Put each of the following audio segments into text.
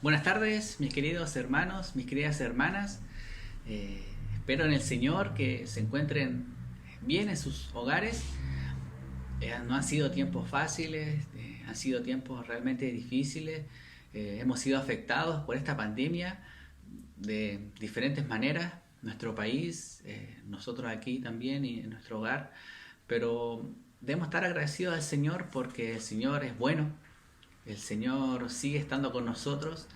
Buenas tardes, mis queridos hermanos, mis queridas hermanas. Espero en el Señor que se encuentren bien en sus hogares. No han sido tiempos fáciles, han sido tiempos realmente difíciles. Hemos sido afectados por esta pandemia de diferentes maneras. Nuestro país, nosotros aquí también y en nuestro hogar. Pero debemos estar agradecidos al Señor porque el Señor es bueno. El Señor sigue estando con nosotros.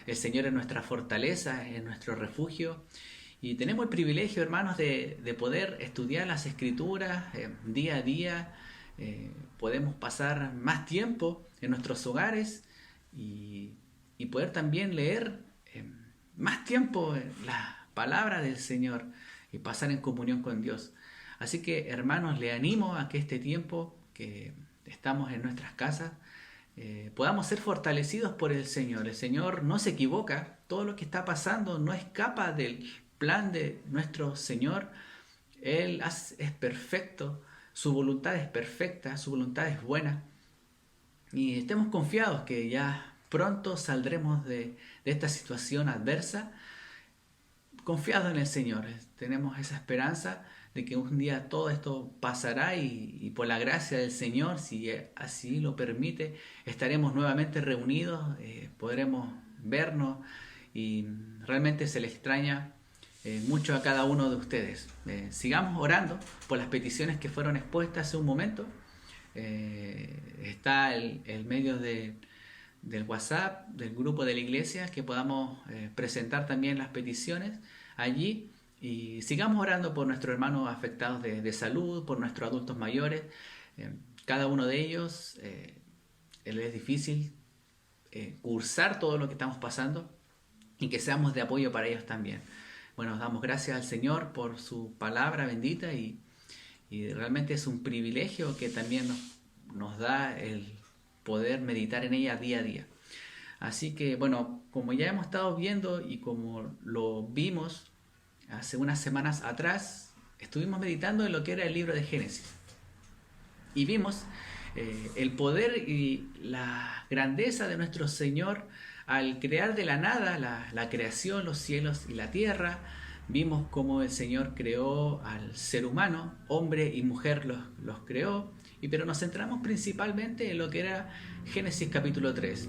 El Señor es nuestra fortaleza, es nuestro refugio. Y tenemos el privilegio, hermanos, de poder estudiar las Escrituras día a día. Podemos pasar más tiempo en nuestros hogares y poder también leer más tiempo la palabra del Señor y pasar en comunión con Dios. Así que, hermanos, le animo a que este tiempo que estamos en nuestras casas, podamos ser fortalecidos por el Señor. El Señor no se equivoca, todo lo que está pasando no escapa del plan de nuestro Señor. Él es perfecto, su voluntad es perfecta, su voluntad es buena. Y estemos confiados que ya pronto saldremos de esta situación adversa, confiados en el Señor. Tenemos esa esperanza de que un día todo esto pasará y por la gracia del Señor, si así lo permite, estaremos nuevamente reunidos, podremos vernos y realmente se le extraña mucho a cada uno de ustedes. Sigamos orando por las peticiones que fueron expuestas hace un momento. Está el medio del WhatsApp, del grupo de la iglesia, que podamos presentar también las peticiones allí. Y sigamos orando por nuestros hermanos afectados de salud, por nuestros adultos mayores. Cada uno de ellos, es difícil cursar todo lo que estamos pasando y que seamos de apoyo para ellos también. Bueno, damos gracias al Señor por su palabra bendita y realmente es un privilegio que también nos da el poder meditar en ella día a día. Así que, bueno, como ya hemos estado viendo y como lo vimos hace unas semanas atrás, estuvimos meditando en lo que era el libro de Génesis. Y vimos el poder y la grandeza de nuestro Señor al crear de la nada la creación, los cielos y la tierra. Vimos cómo el Señor creó al ser humano, hombre y mujer los creó. Pero nos centramos principalmente en lo que era Génesis capítulo 3,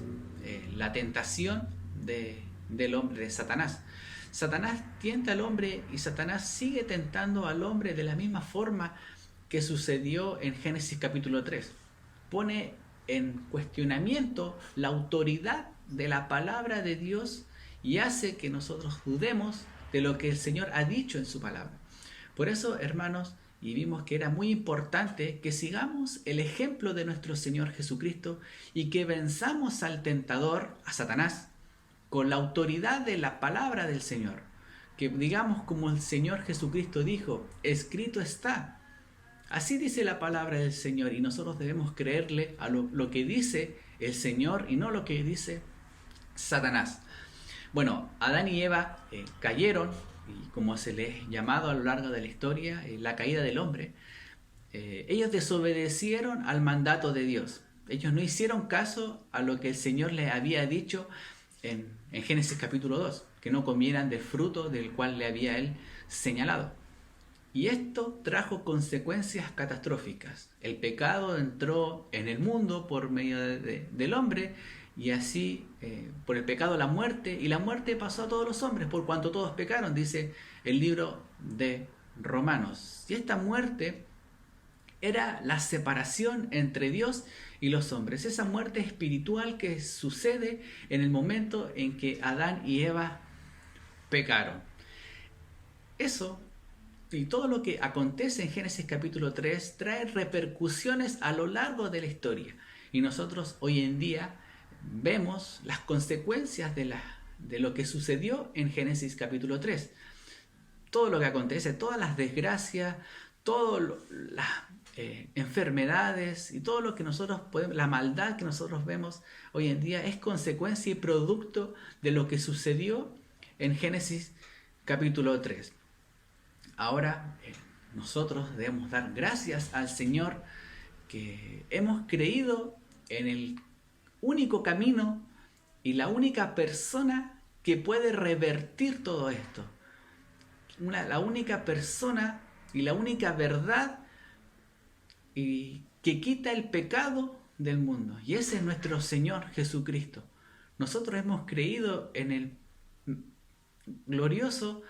la tentación del hombre, de Satanás. Satanás tienta al hombre y Satanás sigue tentando al hombre de la misma forma que sucedió en Génesis capítulo 3. Pone en cuestionamiento la autoridad de la palabra de Dios y hace que nosotros dudemos de lo que el Señor ha dicho en su palabra. Por eso, hermanos, y vimos que era muy importante que sigamos el ejemplo de nuestro Señor Jesucristo y que venzamos al tentador, a Satanás, con la autoridad de la palabra del Señor. Que digamos como el Señor Jesucristo dijo, escrito está. Así dice la palabra del Señor y nosotros debemos creerle a lo que dice el Señor y no lo que dice Satanás. Bueno, Adán y Eva cayeron, y como se les ha llamado a lo largo de la historia, la caída del hombre. Ellos desobedecieron al mandato de Dios. Ellos no hicieron caso a lo que el Señor les había dicho en Génesis capítulo 2, que no comieran del fruto del cual le había él señalado. Y esto trajo consecuencias catastróficas. El pecado entró en el mundo por medio del hombre y así por el pecado la muerte, y la muerte pasó a todos los hombres por cuanto todos pecaron, dice el libro de Romanos. Y esta muerte era la separación entre Dios y los hombres, esa muerte espiritual que sucede en el momento en que Adán y Eva pecaron. Eso y todo lo que acontece en Génesis capítulo 3 trae repercusiones a lo largo de la historia. Y nosotros hoy en día vemos las consecuencias de lo que sucedió en Génesis capítulo 3. Todo lo que acontece, todas las desgracias, todas las enfermedades y todo lo que nosotros podemos, la maldad que nosotros vemos hoy en día es consecuencia y producto de lo que sucedió en Génesis capítulo 3. Ahora nosotros debemos dar gracias al Señor que hemos creído en el único camino y la única persona que puede revertir todo esto. La única persona y la única verdad y que quita el pecado del mundo. Y ese es nuestro Señor Jesucristo. Nosotros hemos creído en el glorioso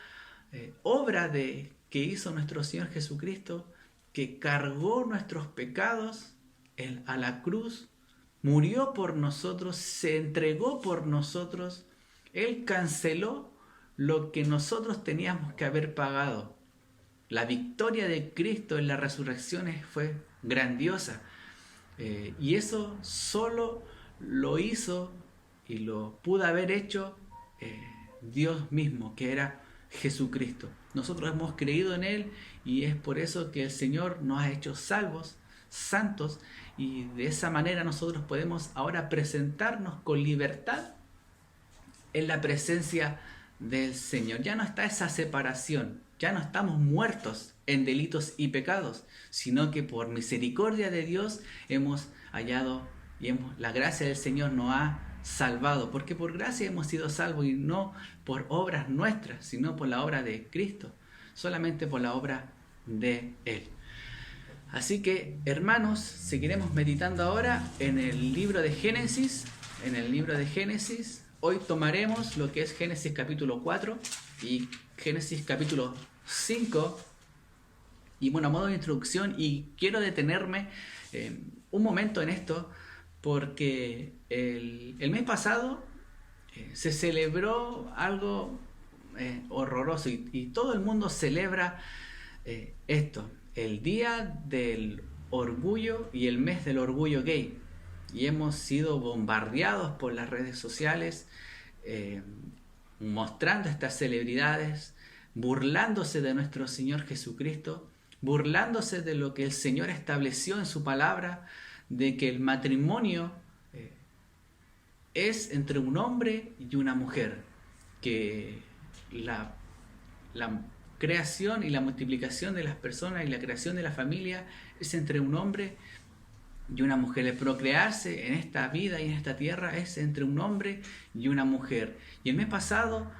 obra que hizo nuestro Señor Jesucristo, que cargó nuestros pecados a la cruz, murió por nosotros, se entregó por nosotros. Él canceló lo que nosotros teníamos que haber pagado. La victoria de Cristo en la resurrección fue grandiosa. Y eso solo lo hizo y lo pudo haber hecho Dios mismo, que era Jesucristo. Nosotros hemos creído en Él y es por eso que el Señor nos ha hecho salvos, santos, y de esa manera nosotros podemos ahora presentarnos con libertad en la presencia del Señor. Ya no está esa separación, ya no estamos muertos en delitos y pecados, sino que por misericordia de Dios hemos hallado y la gracia del Señor nos ha salvado, porque por gracia hemos sido salvos y no por obras nuestras, sino por la obra de Cristo, solamente por la obra de Él. Así que, hermanos, seguiremos meditando ahora en el libro de Génesis. Hoy tomaremos lo que es Génesis capítulo 4 y Génesis capítulo 5. Y bueno, a modo de introducción, y quiero detenerme un momento en esto, porque el mes pasado se celebró algo horroroso y todo el mundo celebra esto, el Día del Orgullo y el mes del orgullo gay. Y hemos sido bombardeados por las redes sociales mostrando estas celebridades, burlándose de nuestro Señor Jesucristo, burlándose de lo que el Señor estableció en su palabra, de que el matrimonio es entre un hombre y una mujer, que la creación y la multiplicación de las personas y la creación de la familia es entre un hombre y una mujer. El procrearse en esta vida y en esta tierra es entre un hombre y una mujer. Y el mes pasado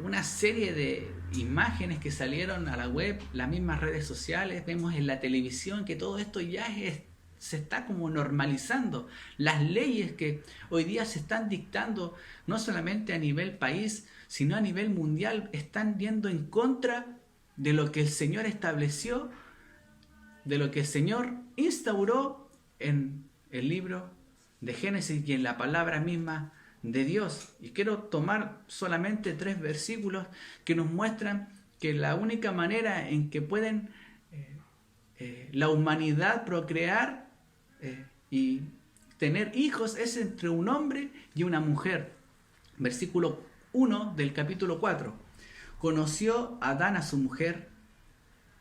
una serie de imágenes que salieron a la web, las mismas redes sociales, vemos en la televisión que todo esto ya se está como normalizando. Las leyes que hoy día se están dictando, no solamente a nivel país, sino a nivel mundial, están yendo en contra de lo que el Señor estableció, de lo que el Señor instauró en el libro de Génesis y en la palabra misma de Dios. Y quiero tomar solamente 3 versículos que nos muestran que la única manera en que pueden la humanidad procrear y tener hijos es entre un hombre y una mujer. Versículo 1 del capítulo 4. Conoció Adán a su mujer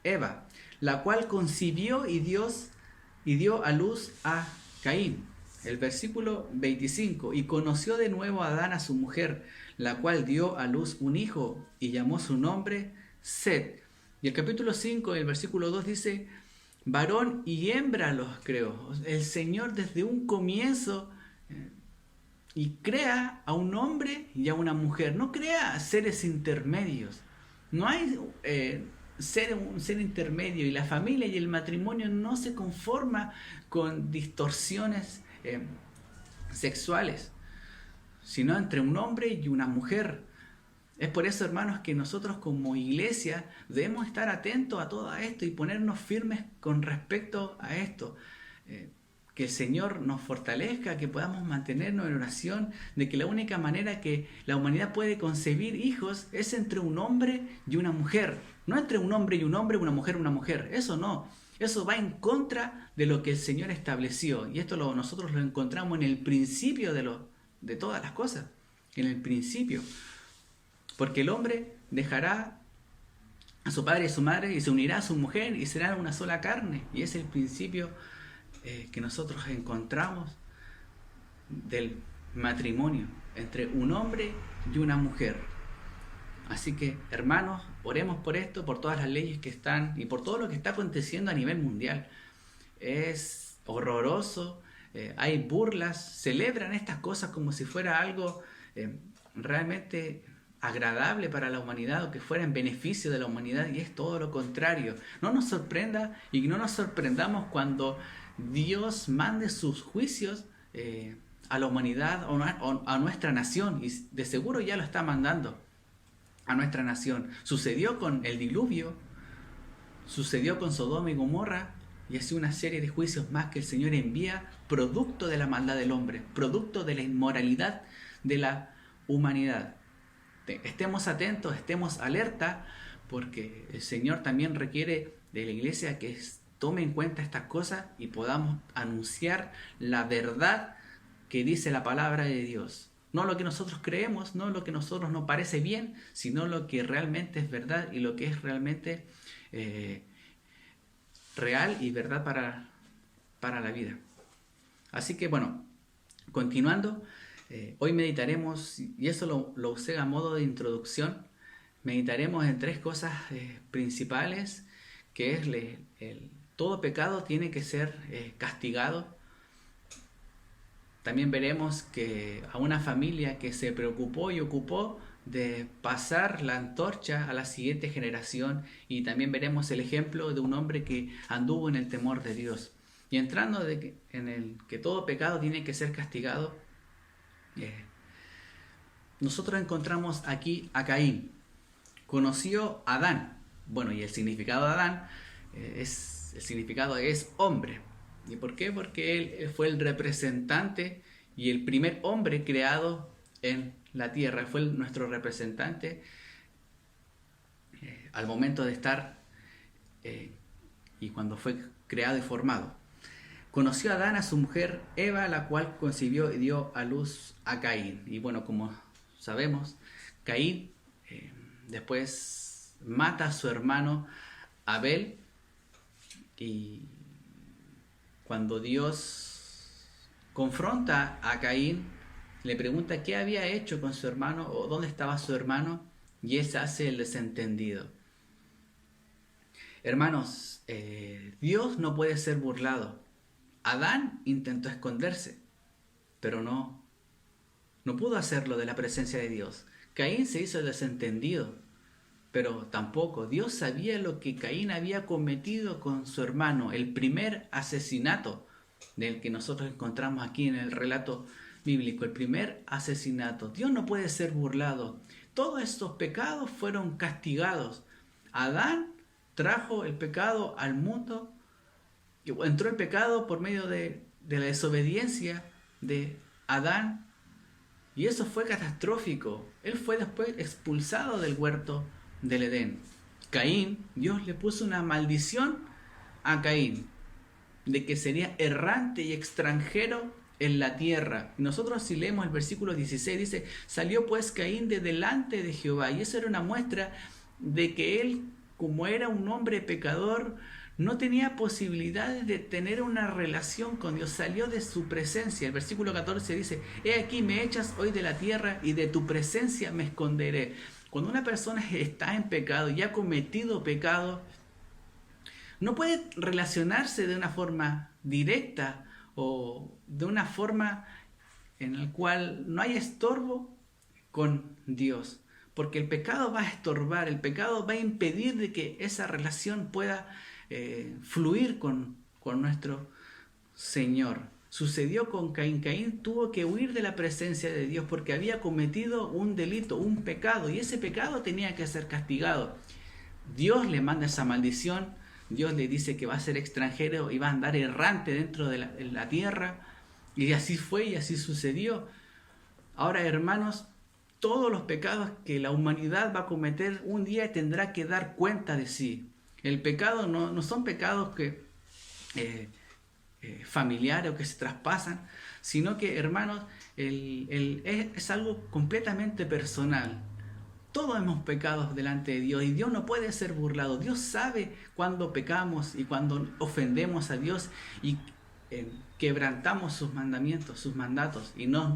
Eva, la cual concibió y dio a luz a Caín. El versículo 25. Y conoció de nuevo Adán a su mujer, la cual dio a luz un hijo y llamó su nombre Set. Y el capítulo 5, el versículo 2 dice: varón y hembra los creó. El Señor desde un comienzo y crea a un hombre y a una mujer. No crea seres intermedios. No hay un ser intermedio, y la familia y el matrimonio no se conforma con distorsiones sexuales, sino entre un hombre y una mujer. Es por eso, hermanos, que nosotros como iglesia debemos estar atentos a todo esto y ponernos firmes con respecto a esto. Que el Señor nos fortalezca, que podamos mantenernos en oración, de que la única manera que la humanidad puede concebir hijos es entre un hombre y una mujer. No entre un hombre y un hombre, una mujer. Eso no. Eso va en contra de lo que el Señor estableció. Y esto nosotros lo encontramos en el principio de todas las cosas. En el principio. Porque el hombre dejará a su padre y a su madre y se unirá a su mujer y serán una sola carne. Y es el principio que nosotros encontramos del matrimonio entre un hombre y una mujer. Así que, hermanos, oremos por esto, por todas las leyes que están y por todo lo que está aconteciendo a nivel mundial. Es horroroso hay burlas, celebran estas cosas como si fuera algo realmente agradable para la humanidad o que fuera en beneficio de la humanidad, y es todo lo contrario. No nos sorprenda y no nos sorprendamos cuando Dios mande sus juicios a la humanidad o a nuestra nación, y de seguro ya lo está mandando a nuestra nación. Sucedió con el diluvio, sucedió con Sodoma y Gomorra, y así una serie de juicios más que el Señor envía producto de la maldad del hombre, producto de la inmoralidad de la humanidad. Estemos atentos, estemos alerta, porque el Señor también requiere de la iglesia que tome en cuenta estas cosas y podamos anunciar la verdad que dice la palabra de Dios. No lo que nosotros creemos, no lo que a nosotros nos parece bien, sino lo que realmente es verdad y lo que es realmente real y verdad para la vida. Así que bueno, continuando, hoy meditaremos, y eso lo usé a modo de introducción, meditaremos en tres cosas principales, que es todo pecado tiene que ser castigado. También veremos que a una familia que se preocupó y ocupó de pasar la antorcha a la siguiente generación, y también veremos el ejemplo de un hombre que anduvo en el temor de Dios. Y entrando en el que todo pecado tiene que ser castigado, nosotros encontramos aquí a Caín. Conoció a Adán. Bueno, y el significado de Adán el significado es hombre. ¿Y por qué? Porque él fue el representante y el primer hombre creado en la tierra. Fue nuestro representante al momento de estar y cuando fue creado y formado. Conoció a Adán, a su mujer Eva, la cual concibió y dio a luz a Caín. Y bueno, como sabemos, Caín después mata a su hermano Abel, y cuando Dios confronta a Caín, le pregunta qué había hecho con su hermano o dónde estaba su hermano, y él se hace el desentendido. Hermanos, Dios no puede ser burlado. Adán intentó esconderse, pero no pudo hacerlo de la presencia de Dios. Caín se hizo el desentendido, pero tampoco. Dios sabía lo que Caín había cometido con su hermano, el primer asesinato del que nosotros encontramos aquí en el relato bíblico, el primer asesinato. Dios no puede ser burlado. Todos estos pecados fueron castigados. Adán trajo el pecado al mundo, entró el pecado por medio de la desobediencia de Adán, y eso fue catastrófico. Él fue después expulsado del huerto del Edén. Caín, Dios le puso una maldición a Caín, de que sería errante y extranjero en la tierra. Y nosotros, si leemos el versículo 16, dice: salió pues Caín de delante de Jehová. Y eso era una muestra de que él, como era un hombre pecador, no tenía posibilidades de tener una relación con Dios. Salió de su presencia. El versículo 14 dice: he aquí me echas hoy de la tierra, y de tu presencia me esconderé. Cuando una persona está en pecado y ha cometido pecado, no puede relacionarse de una forma directa o de una forma en la cual no hay estorbo con Dios, porque el pecado va a estorbar, el pecado va a impedir de que esa relación pueda fluir con nuestro Señor. Sucedió con Caín. Caín tuvo que huir de la presencia de Dios porque había cometido un delito, un pecado, y ese pecado tenía que ser castigado. Dios le manda esa maldición. Dios le dice que va a ser extranjero y va a andar errante dentro de la tierra, y así fue y así sucedió. Ahora, hermanos, todos los pecados que la humanidad va a cometer un día tendrá que dar cuenta de sí. El pecado no son pecados que familiares o que se traspasan, sino que, hermanos, es algo completamente personal. Todos hemos pecado delante de Dios, y Dios no puede ser burlado. Dios sabe cuando pecamos y cuando ofendemos a Dios y quebrantamos sus mandamientos, sus mandatos, y no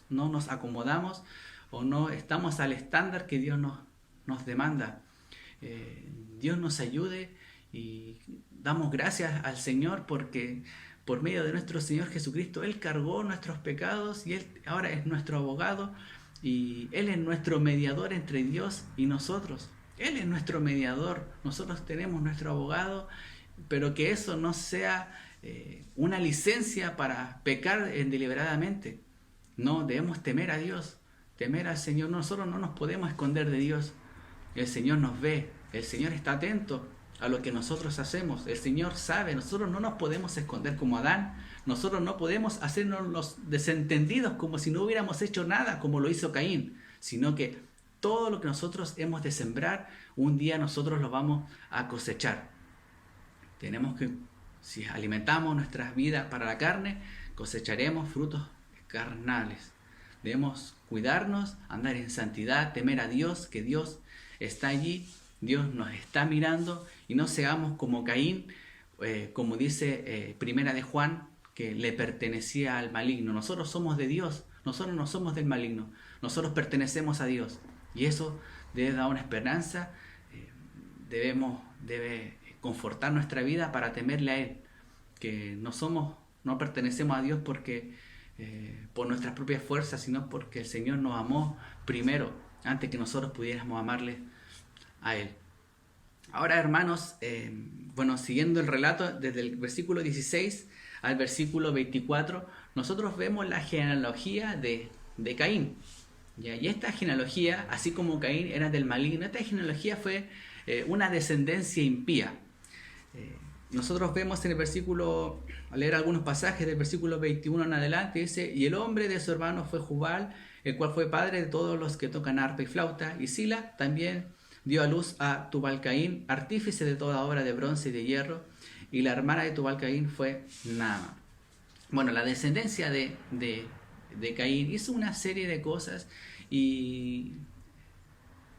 nos acomodamos o no estamos al estándar que Dios nos demanda. Dios nos ayude, y damos gracias al Señor porque por medio de nuestro Señor Jesucristo. Él cargó nuestros pecados y Él ahora es nuestro abogado y Él es nuestro mediador entre Dios y nosotros. Él es nuestro mediador, nosotros tenemos nuestro abogado, pero que eso no sea una licencia para pecar deliberadamente. No, debemos temer a Dios, temer al Señor. Nosotros no nos podemos esconder de Dios. El Señor nos ve, el Señor está atento a lo que nosotros hacemos. El Señor sabe, nosotros no nos podemos esconder como Adán. Nosotros no podemos hacernos los desentendidos como si no hubiéramos hecho nada, como lo hizo Caín, sino que todo lo que nosotros hemos de sembrar, un día nosotros lo vamos a cosechar. Tenemos que, si alimentamos nuestras vidas para la carne, cosecharemos frutos carnales. Debemos cuidarnos, andar en santidad, temer a Dios, que Dios está allí, Dios nos está mirando, y no seamos como Caín, como dice Primera de Juan, que le pertenecía al maligno. Nosotros somos de Dios, nosotros no somos del maligno, nosotros pertenecemos a Dios, y eso debe dar una esperanza. Debe confortar nuestra vida para temerle a Él, que no pertenecemos a Dios porque por nuestras propias fuerzas, sino porque el Señor nos amó primero, antes que nosotros pudiéramos amarle a Él. Ahora, hermanos, siguiendo el relato desde el versículo 16 al versículo 24, nosotros vemos la genealogía de Caín. Y esta genealogía, así como Caín era del maligno, esta genealogía fue una descendencia impía. Nosotros vemos en el versículo, al leer algunos pasajes del versículo 21 en adelante, dice: y el hombre de su hermano fue Jubal, el cual fue padre de todos los que tocan arpa y flauta, y Sila también dio a luz a Tubal-Caín, artífice de toda obra de bronce y de hierro, y la hermana de Tubal-Caín fue Naama. Bueno, la descendencia de Caín hizo una serie de cosas y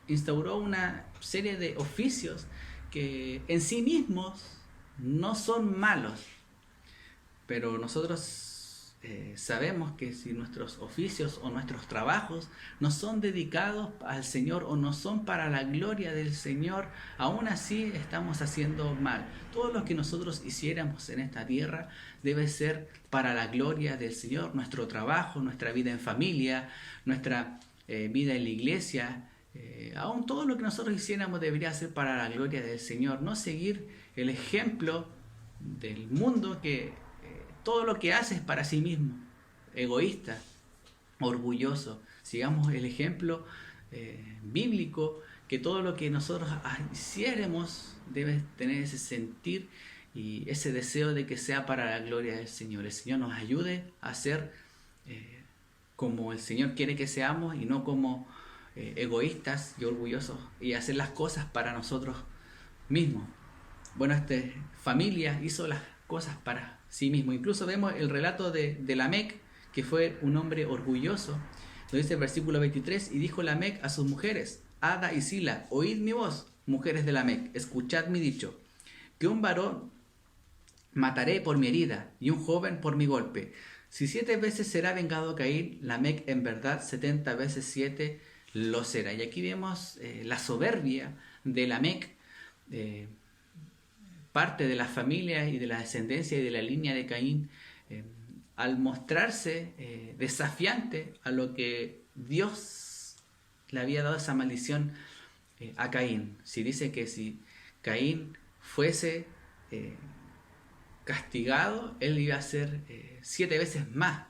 instauró una serie de oficios que en sí mismos no son malos, pero nosotros sabemos que si nuestros oficios o nuestros trabajos no son dedicados al Señor o no son para la gloria del Señor, aún así estamos haciendo mal. Todo lo que nosotros hiciéramos en esta tierra debe ser para la gloria del Señor. Nuestro trabajo, nuestra vida en familia, nuestra vida en la iglesia, aún todo lo que nosotros hiciéramos debería ser para la gloria del Señor, no seguir el ejemplo del mundo que todo lo que hace es para sí mismo, egoísta, orgulloso. Sigamos el ejemplo bíblico, que todo lo que nosotros hiciéramos debe tener ese sentir y ese deseo de que sea para la gloria del Señor. El Señor nos ayude a ser como el Señor quiere que seamos y no como egoístas y orgullosos y hacer las cosas para nosotros mismos. Bueno, esta familia hizo las cosas para sí mismo. Incluso vemos el relato de Lamec, que fue un hombre orgulloso. Lo dice el versículo 23: y dijo Lamec a sus mujeres, Ada y Sila: oíd mi voz, mujeres de Lamec, escuchad mi dicho, que un varón mataré por mi herida y un joven por mi golpe. Si 7 veces será vengado Caín, Lamec en verdad 70 veces 7 lo será. Y aquí vemos la soberbia de Lamec, parte de la familia y de la descendencia y de la línea de Caín, al mostrarse desafiante a lo que Dios le había dado esa maldición a Caín. Si dice que si Caín fuese castigado, él iba a ser 7 veces más.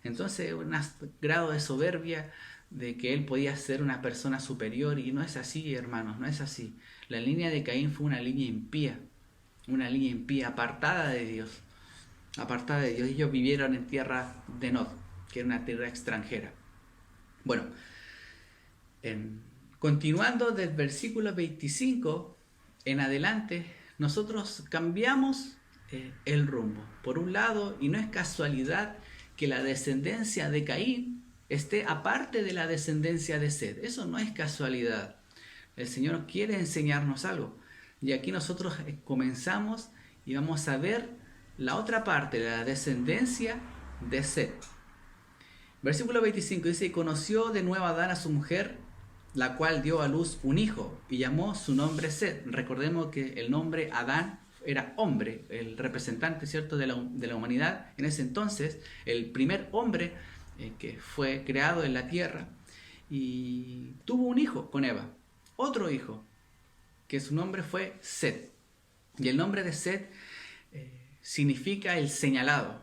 Entonces, un grado de soberbia de que él podía ser una persona superior, y no es así, hermanos, no es así. La línea de Caín fue una línea impía, apartada de Dios, Ellos vivieron en tierra de Nod, que era una tierra extranjera. Bueno, continuando del versículo 25 en adelante, nosotros cambiamos el rumbo. Por un lado, y no es casualidad que la descendencia de Caín esté aparte de la descendencia de Seth. Eso no es casualidad. El Señor quiere enseñarnos algo. Y aquí nosotros comenzamos y vamos a ver la otra parte, la descendencia de Seth. Versículo 25 dice: y conoció de nuevo Adán a su mujer, la cual dio a luz un hijo, y llamó su nombre Seth. Recordemos que el nombre Adán era hombre, el representante, ¿cierto?, de la humanidad en ese entonces, el primer hombre que fue creado en la tierra, y tuvo un hijo con Eva, otro hijo, que su nombre fue Set. Y el nombre de Set significa el señalado.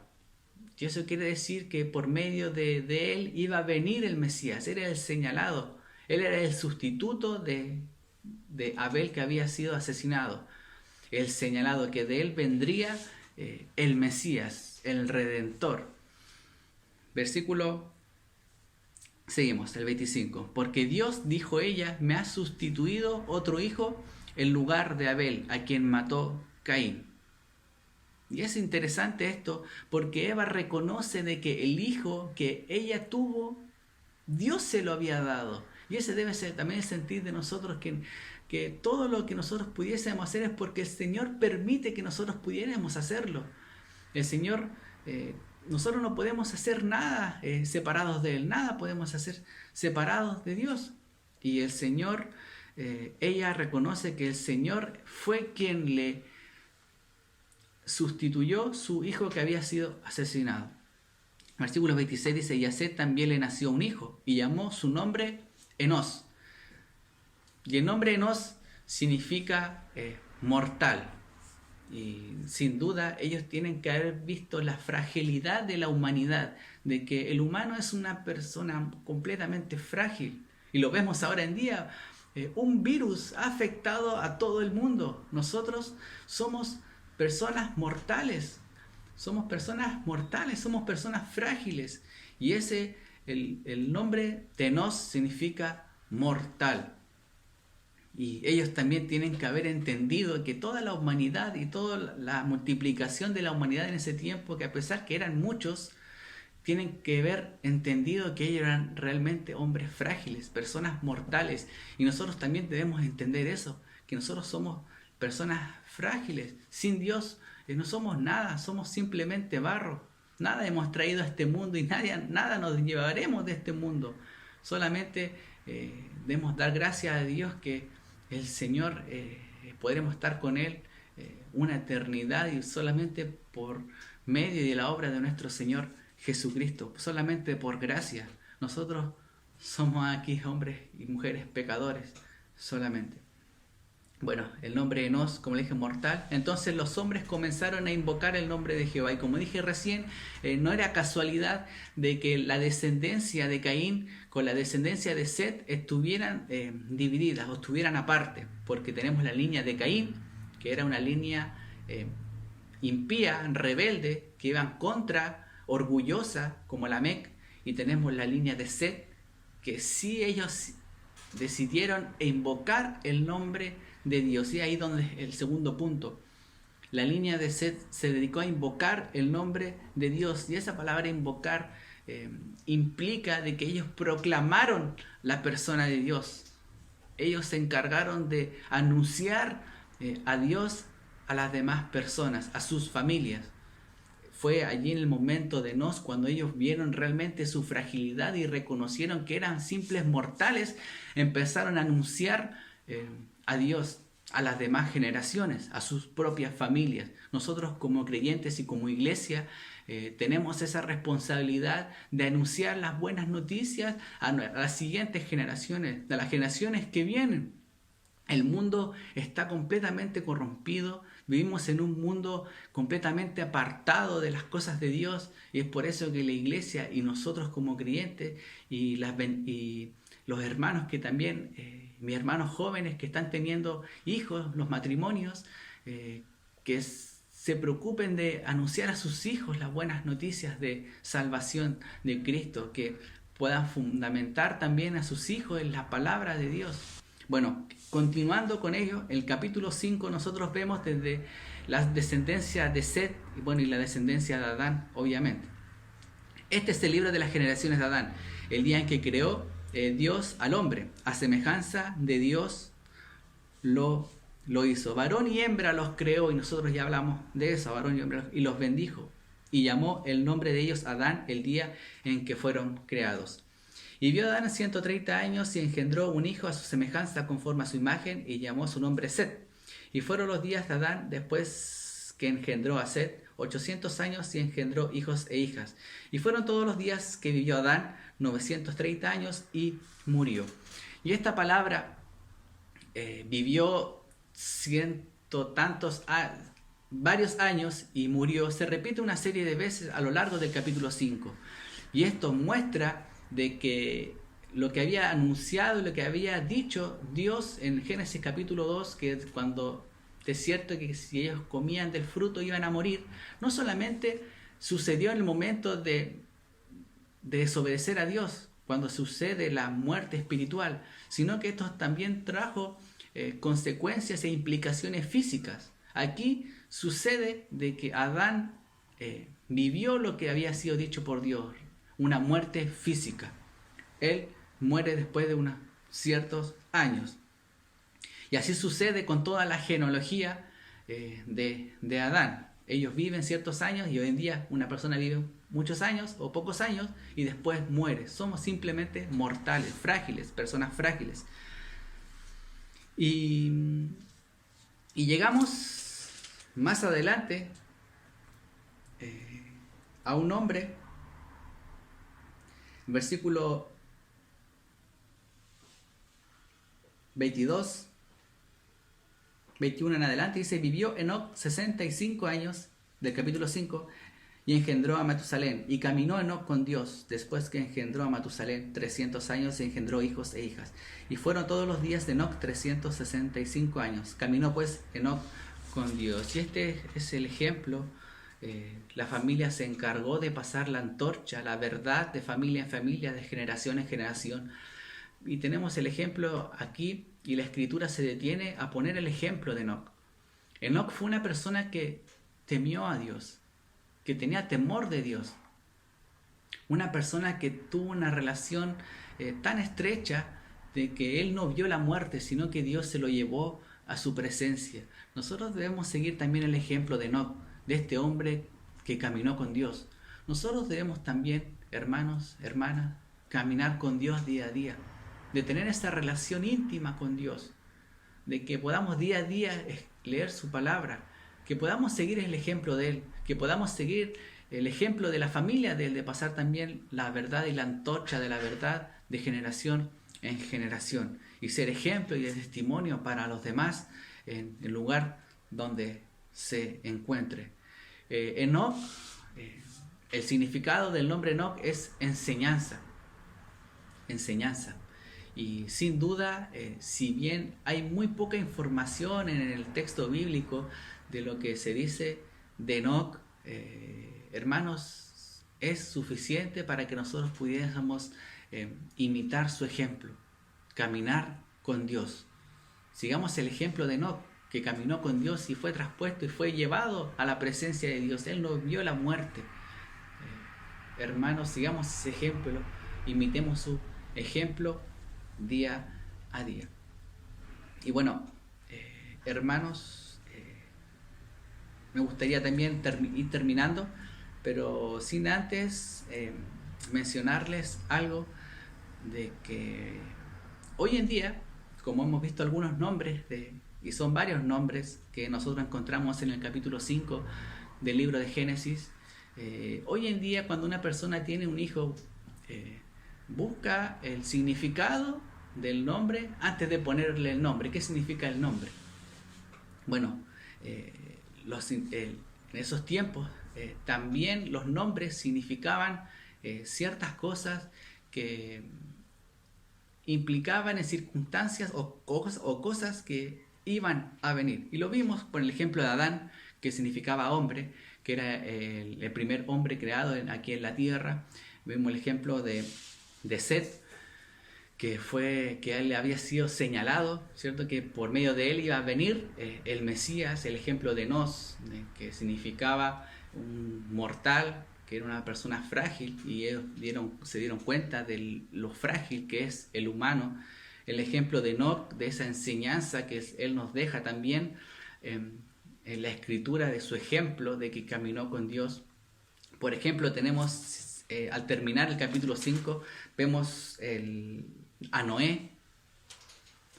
Y eso quiere decir que por medio de él iba a venir el Mesías, era el señalado, él era el sustituto de Abel que había sido asesinado, el señalado, que de él vendría el Mesías, el Redentor. Seguimos, el 25. Porque Dios, dijo ella, me ha sustituido otro hijo en lugar de Abel, a quien mató Caín. Y es interesante esto, porque Eva reconoce de que el hijo que ella tuvo, Dios se lo había dado. Y ese debe ser también el sentir de nosotros, que todo lo que nosotros pudiésemos hacer es porque el Señor permite que nosotros pudiéramos hacerlo. El Señor, nosotros no podemos hacer nada separados de Él, nada podemos hacer separados de Dios. Y el Señor, ella reconoce que el Señor fue quien le sustituyó su hijo que había sido asesinado. Versículo 26 dice, y a Set también le nació un hijo, y llamó su nombre Enós. Y el nombre Enós significa mortal. Y sin duda ellos tienen que haber visto la fragilidad de la humanidad, de que el humano es una persona completamente frágil. Y lo vemos ahora en día. Un virus ha afectado a todo el mundo. Nosotros somos personas mortales. Somos personas mortales, somos personas frágiles. Y el nombre Enós significa mortal. Y ellos también tienen que haber entendido que toda la humanidad y toda la multiplicación de la humanidad en ese tiempo, que a pesar que eran muchos, tienen que haber entendido que ellos eran realmente hombres frágiles, personas mortales. Y nosotros también debemos entender eso, que nosotros somos personas frágiles. Sin Dios no somos nada, somos simplemente barro. Nada hemos traído a este mundo y nada nos llevaremos de este mundo. Solamente debemos dar gracias a Dios que el Señor, podremos estar con Él una eternidad, y solamente por medio de la obra de nuestro Señor Jesucristo, solamente por gracia. Nosotros somos aquí hombres y mujeres pecadores solamente. Bueno, el nombre Enós, como le dije, mortal. Entonces los hombres comenzaron a invocar el nombre de Jehová. Y como dije recién, no era casualidad de que la descendencia de Caín con la descendencia de Set estuvieran divididas o estuvieran aparte. Porque tenemos la línea de Caín, que era una línea impía, rebelde, que iba en contra, orgullosa, como Lamec. Y tenemos la línea de Set, que sí ellos decidieron invocar el nombre de Dios. Y ahí donde el segundo punto, la línea de Set se dedicó a invocar el nombre de Dios, y esa palabra invocar implica de que ellos proclamaron la persona de Dios. Ellos se encargaron de anunciar a Dios a las demás personas, a sus familias. Fue allí en el momento de Enós cuando ellos vieron realmente su fragilidad y reconocieron que eran simples mortales, empezaron a anunciar a Dios a las demás generaciones, a sus propias familias. Nosotros como creyentes y como iglesia tenemos esa responsabilidad de anunciar las buenas noticias a las siguientes generaciones, a las generaciones que vienen. El mundo está completamente corrompido, vivimos en un mundo completamente apartado de las cosas de Dios, y es por eso que la iglesia y nosotros como creyentes y los hermanos que también, mis hermanos jóvenes que están teniendo hijos, los matrimonios, que se preocupen de anunciar a sus hijos las buenas noticias de salvación de Cristo, que puedan fundamentar también a sus hijos en la palabra de Dios. Bueno, continuando con ello, el capítulo 5 nosotros vemos desde la descendencia de Set y la descendencia de Adán, obviamente. Este es el libro de las generaciones de Adán, el día en que creó Dios al hombre, a semejanza de Dios lo hizo. Varón y hembra los creó, y nosotros ya hablamos de eso, varón y hembra, y los bendijo. Y llamó el nombre de ellos Adán el día en que fueron creados. Y vivió Adán 130 años y engendró un hijo a su semejanza conforme a su imagen, y llamó su nombre Set. Y fueron los días de Adán después que engendró a Set, 800 años y engendró hijos e hijas. Y fueron todos los días que vivió Adán, 930 años y murió. Y esta palabra vivió varios años y murió, se repite una serie de veces a lo largo del capítulo 5. Y esto muestra de que lo que había anunciado, lo que había dicho Dios en Génesis capítulo 2, que cuando es cierto que si ellos comían del fruto iban a morir, no solamente sucedió en el momento de desobedecer a Dios, cuando sucede la muerte espiritual, sino que esto también trajo consecuencias e implicaciones físicas. Aquí sucede de que Adán vivió lo que había sido dicho por Dios, una muerte física. Él muere después de unos ciertos años. Y así sucede con toda la genealogía de Adán. Ellos viven ciertos años y hoy en día una persona vive muchos años o pocos años y después muere. Somos simplemente mortales, frágiles, personas frágiles. Y llegamos más adelante a un hombre, versículo 22, 21 en adelante, dice: vivió Enoc 65 años, del capítulo 5, y engendró a Matusalén, y caminó Enoc con Dios, después que engendró a Matusalén 300 años, y engendró hijos e hijas. Y fueron todos los días de Enoc 365 años. Caminó pues Enoc con Dios. Y este es el ejemplo. La familia se encargó de pasar la antorcha, la verdad, de familia en familia, de generación en generación. Y tenemos el ejemplo aquí, y la escritura se detiene a poner el ejemplo de Enoc. Enoc fue una persona que temió a Dios, que tenía temor de Dios. Una persona que tuvo una relación tan estrecha de que él no vio la muerte, sino que Dios se lo llevó a su presencia. Nosotros debemos seguir también el ejemplo de Enoc, de este hombre que caminó con Dios. Nosotros debemos también, hermanos, hermanas, caminar con Dios día a día, de tener esa relación íntima con Dios, de que podamos día a día leer su palabra, que podamos seguir el ejemplo de Él, que podamos seguir el ejemplo de la familia de Él, de pasar también la verdad y la antorcha de la verdad de generación en generación, y ser ejemplo y de testimonio para los demás en el lugar donde se encuentre. Enoc, el significado del nombre Enoc es enseñanza, enseñanza. Y sin duda, si bien hay muy poca información en el texto bíblico de lo que se dice de Enoc, hermanos, es suficiente para que nosotros pudiésemos imitar su ejemplo, caminar con Dios. Sigamos el ejemplo de Enoc, que caminó con Dios y fue traspuesto y fue llevado a la presencia de Dios. Él no vio la muerte. Hermanos, sigamos ese ejemplo, imitemos su ejemplo día a día. Y bueno, hermanos, me gustaría también ir terminando, pero sin antes mencionarles algo de que hoy en día, como hemos visto algunos nombres, y son varios nombres que nosotros encontramos en el capítulo 5 del libro de Génesis, hoy en día cuando una persona tiene un hijo, busca el significado del nombre antes de ponerle el nombre. ¿Qué significa el nombre? Bueno, en esos tiempos también los nombres significaban ciertas cosas que implicaban en circunstancias o cosas que iban a venir. Y lo vimos por el ejemplo de Adán, que significaba hombre, que era el primer hombre creado aquí en la tierra. Vimos el ejemplo de Set, que a él le había sido señalado, ¿cierto? Que por medio de él iba a venir el Mesías. El ejemplo de Nos, que significaba un mortal, que era una persona frágil, y ellos se dieron cuenta de lo frágil que es el humano. El ejemplo de Enoc, de esa enseñanza que él nos deja también en la escritura, de su ejemplo de que caminó con Dios. Por ejemplo, tenemos, al terminar el capítulo 5, vemos a Noé,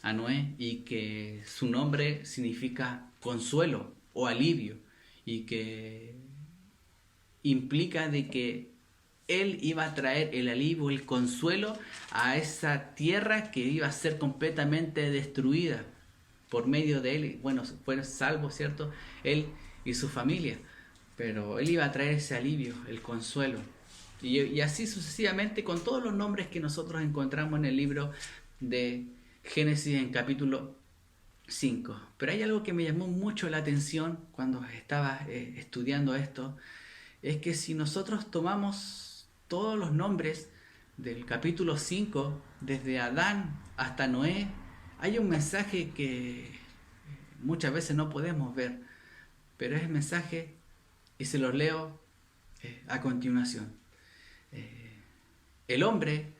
a Noé, y que su nombre significa consuelo o alivio, y que implica de que él iba a traer el alivio, el consuelo a esa tierra que iba a ser completamente destruida por medio de él. Bueno, fue salvo, ¿cierto? Él y su familia, pero él iba a traer ese alivio, el consuelo. Y así sucesivamente con todos los nombres que nosotros encontramos en el libro de Génesis en capítulo 5. Pero hay algo que me llamó mucho la atención cuando estaba estudiando esto, es que si nosotros tomamos todos los nombres del capítulo 5, desde Adán hasta Noé, hay un mensaje que muchas veces no podemos ver, pero es el mensaje, y se los leo a continuación. El hombre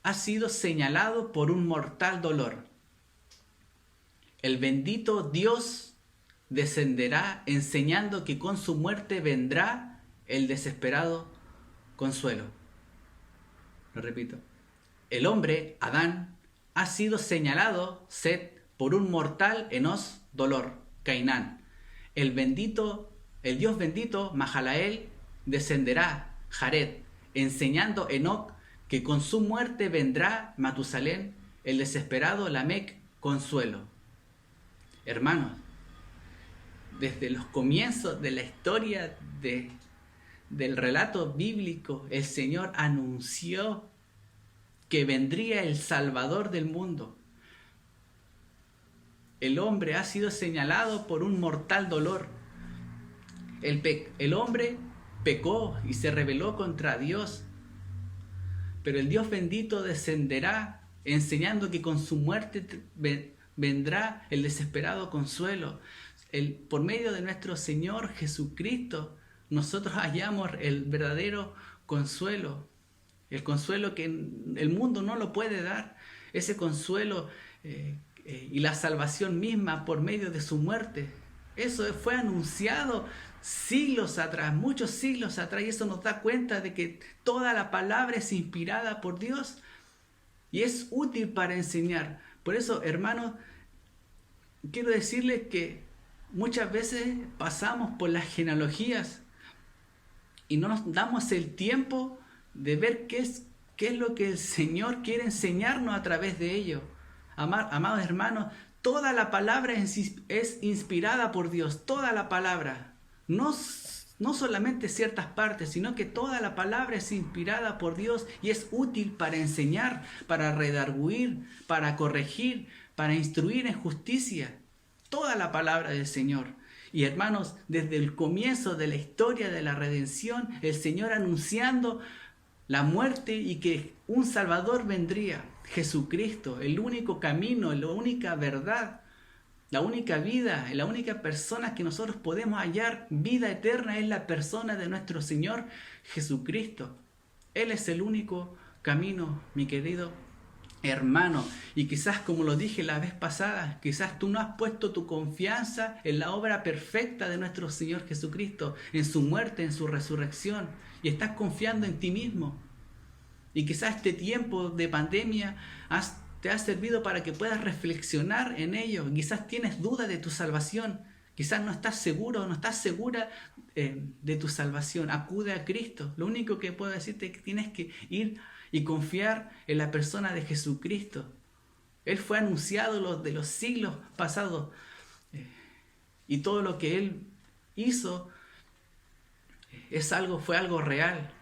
ha sido señalado por un mortal dolor. El bendito Dios descenderá enseñando que con su muerte vendrá el desesperado consuelo. Lo repito. El hombre, Adán, ha sido señalado, Set, por un mortal Enos dolor, Cainán. El Dios bendito, Mahalael, descenderá, Jared, enseñando Enoc que con su muerte vendrá Matusalén, el desesperado Lamec, consuelo. Hermanos, desde los comienzos de la historia del relato bíblico, el Señor anunció que vendría el Salvador del mundo. El hombre ha sido señalado por un mortal dolor. El hombre pecó y se rebeló contra Dios, pero el Dios bendito descenderá enseñando que con su muerte vendrá el desesperado consuelo. Por medio de nuestro Señor Jesucristo, nosotros hallamos el verdadero consuelo, el consuelo que el mundo no lo puede dar, ese consuelo y la salvación misma por medio de su muerte. Eso fue anunciado siglos atrás, muchos siglos atrás, y eso nos da cuenta de que toda la palabra es inspirada por Dios y es útil para enseñar. Por eso, hermanos, quiero decirles que muchas veces pasamos por las genealogías y no nos damos el tiempo de ver qué es lo que el Señor quiere enseñarnos a través de ello. Amados hermanos, toda la palabra es inspirada por Dios, toda la palabra. No solamente ciertas partes, sino que toda la palabra es inspirada por Dios y es útil para enseñar, para redarguir, para corregir, para instruir en justicia. Toda la palabra del Señor. Y hermanos, desde el comienzo de la historia de la redención, el Señor anunciando la muerte y que un Salvador vendría, Jesucristo, el único camino, la única verdad, la única vida, la única persona que nosotros podemos hallar vida eterna es la persona de nuestro Señor Jesucristo. Él es el único camino, mi querido hermano. Y quizás, como lo dije la vez pasada, quizás tú no has puesto tu confianza en la obra perfecta de nuestro Señor Jesucristo, en su muerte, en su resurrección, y estás confiando en ti mismo. Y quizás este tiempo de pandemia te ha servido para que puedas reflexionar en ello. Quizás tienes duda de tu salvación. Quizás no estás seguro, no estás segura de tu salvación. Acude a Cristo. Lo único que puedo decirte es que tienes que ir y confiar en la persona de Jesucristo. Él fue anunciado de los siglos pasados. Y todo lo que Él hizo fue algo real.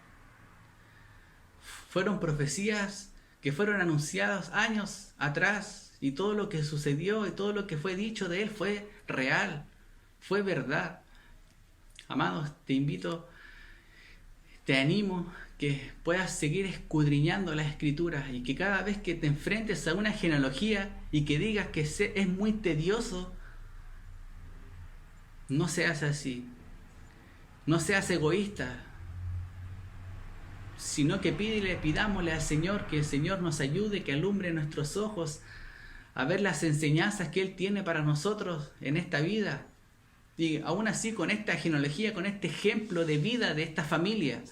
Fueron profecías que fueron anunciadas años atrás, y todo lo que sucedió y todo lo que fue dicho de Él fue real, fue verdad. Amados, te invito, te animo que puedas seguir escudriñando las Escrituras, y que cada vez que te enfrentes a una genealogía y que digas que es muy tedioso, no seas así, no seas egoísta, sino que pidámosle al Señor que el Señor nos ayude, que alumbre nuestros ojos a ver las enseñanzas que Él tiene para nosotros en esta vida. Y aún así, con esta genealogía, con este ejemplo de vida de esta familia,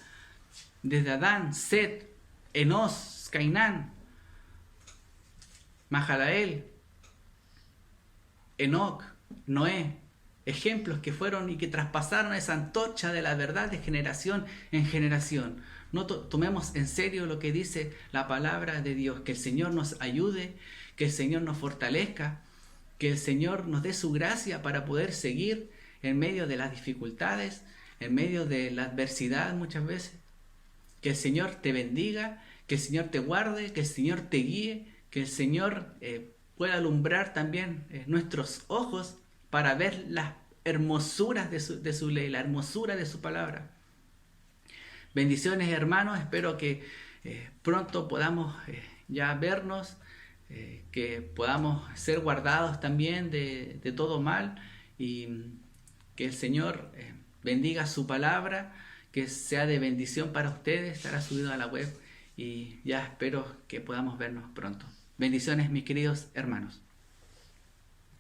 desde Adán, Set, Enos, Cainán, Mahalael, Enoc, Noé, ejemplos que fueron y que traspasaron esa antorcha de la verdad de generación en generación. No tomemos en serio lo que dice la palabra de Dios, que el Señor nos ayude, que el Señor nos fortalezca, que el Señor nos dé su gracia para poder seguir en medio de las dificultades, en medio de la adversidad muchas veces. Que el Señor te bendiga, que el Señor te guarde, que el Señor te guíe, que el Señor pueda alumbrar también nuestros ojos para ver las hermosuras de su ley, la hermosura de su palabra. Bendiciones, hermanos, espero que pronto podamos ya vernos, que podamos ser guardados también de todo mal, y que el Señor bendiga su palabra, que sea de bendición para ustedes. Estará subido a la web y ya espero que podamos vernos pronto. Bendiciones, mis queridos hermanos.